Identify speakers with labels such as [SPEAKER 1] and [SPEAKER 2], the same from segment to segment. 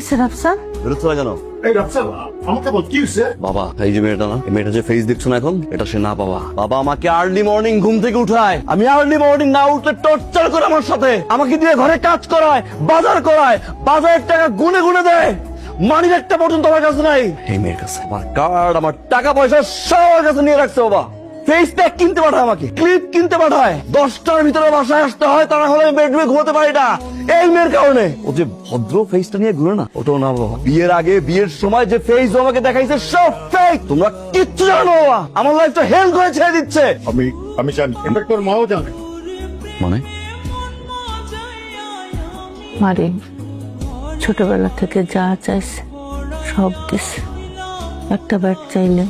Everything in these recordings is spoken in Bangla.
[SPEAKER 1] হয়েছে রাফসান?
[SPEAKER 2] বেরোতে হয় কেন?
[SPEAKER 3] এই রাফসান, আমাকে বল কি হয়েছে?
[SPEAKER 2] বাবা, এই যে মেয়েটা না, এই মেয়েটা যে ফেস দেখছো না এখন, এটা সে না বাবা। বাবা আমাকে আর্লি মর্নিং ঘুম থেকে উঠায়, আমি আর্লি মর্নিং না উঠলে টর্চার করে আমার সাথে, আমাকে দিয়ে ঘরে কাজ করায়, বাজার করায়, বাজারের টাকা গুনে গুনে দেয়, মানির একটা পর্যন্ত আমার কাছে নাই। এই মেয়ের কাছে আমার কার্ড, আমার টাকা পয়সা সব আমার কাছে নিয়ে রাখছে বাবা। ফেস প্যাক কিনতে পাঠায়, আমাকে ক্লিপ কিনতে পাঠায়, 10টার ভিতরে বাসায় আসতে হয়, তা না হলে আমি বেডরুমে ঘুমাতে পারি না এই মেয়ের কারণে। ও যে ভদ্র ফেসটা নিয়ে ঘুরে না, ওটাও না বাবা। বিয়ের আগে বিয়ের সময় যে ফেস আমাকে দেখাইছে সব ফেক। তোমরা কিচ্ছু জানো না বাবা, আমার লাইফটা হেল করে ছেড়ে দিচ্ছে।
[SPEAKER 3] আমি জানি, এটা তোর মাও জানে।
[SPEAKER 2] মানে
[SPEAKER 1] মারে ছোটবেলা থেকে যা চাইছে সব দিছে। একটা ব্যাট চাইলে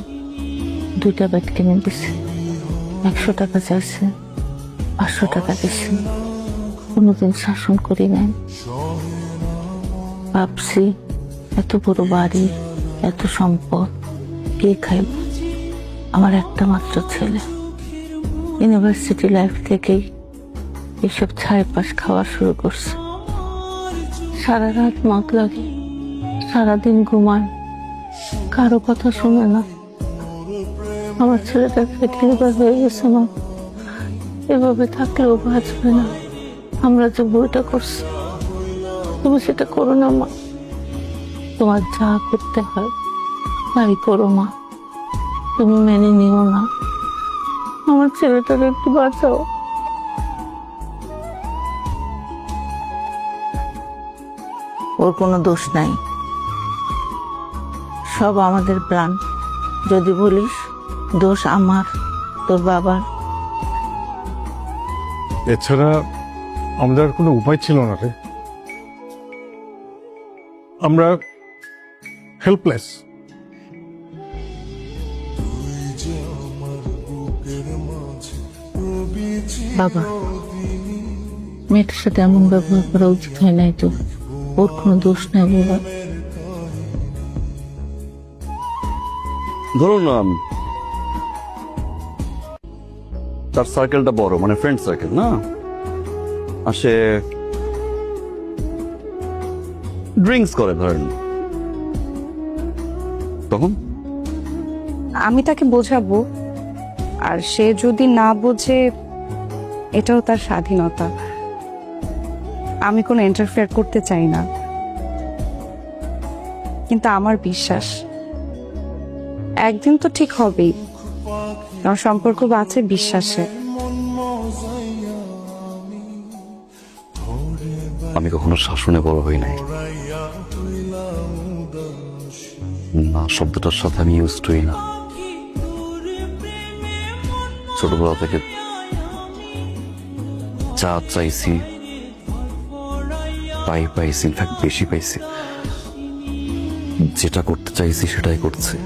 [SPEAKER 1] 2টা ব্যাট কিনে দিছে। 100 টাকা চাইছে, 500 টাকা দিছে। কোনোদিন শাসন করি নাই। ভাবছি এত বড় বাড়ি, এত সম্পদ কে খাইব? আমার একটা মাত্র ছেলে। ইউনিভার্সিটি লাইফ থেকেই এসব ছাইপাশ খাওয়া শুরু করছে। সারা রাত মদ লাগে, সারাদিন ঘুমায়, কারো কথা শুনে না। আমার ছেলেটা ফেটে লিভার হয়ে গেছে মা। এভাবে থাকলেও বাঁচবে না। আমরা যে বইটা করছি, তুমি সেটা করো না মা। তোমার যা করতে হয় তাই করো মা, তুমি মেনে নিও না। আমার ছেলেটাকে একটু বাঁচাও। ওর কোনো দোষ নাই, সব আমাদের প্ল্যান। যদি বলিস দোষ আমার, তোর বাবার।
[SPEAKER 3] এছাড়া আমাদের আর কোনো উপায় ছিল না রে। আমরা হেল্পলেস।
[SPEAKER 1] বাবা, মেয়েটার সাথে এমন ব্যবহার করা উচিত হয় নাই তো। ওর কোনো দোষ নাই বাবা।
[SPEAKER 2] ধরুন না, তার সার্কেলটা বড়, মানে ফ্রেন্ড সার্কেল না, আসে ড্রিঙ্কস করে ধরেন, তখন
[SPEAKER 4] আমি তাকে বোঝাবো, আর সে যদি না বোঝে এটাও তার স্বাধীনতা। আমি কোনো ইন্টারফেয়ার করতে চাই না, কিন্তু আমার বিশ্বাস একদিন তো ঠিক হবেই। আমার সম্পর্ক বাঁচে বিশ্বাসে।
[SPEAKER 2] আমি কখনো শাসনে বড় হই নাই, না শব্দটার সাথে আমি ইউজ টুই না। ছোটবেলা থেকে যা চাইছি তাই পাইছি, ইনফ্যাক্ট বেশি পাইছি। যেটা করতে চাইছি সেটাই করছি।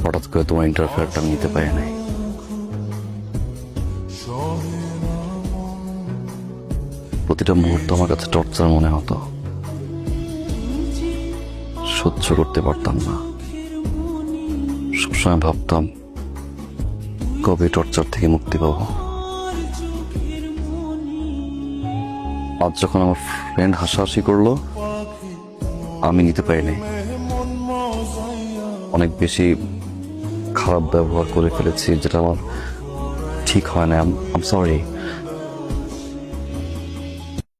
[SPEAKER 2] হঠাৎ করে তোমার ইন্টারফেয়ারটা আমি নিতে পারি নাই। প্রতিটা মুহূর্ত আমার কাছে টর্চার মনে হতো, সহ্য করতে পারতাম না। সবসময় ভাবতাম কবে টর্চার থেকে মুক্তি পাবো। আজ যখন আমার ফ্রেন্ড হাসাহাসি করলো, আমি নিতে পারিনি। অনেক বেশি খারাপ ব্যবহার করে ফেলেছি, যেটা আমার ঠিক হয় না। আম সরি।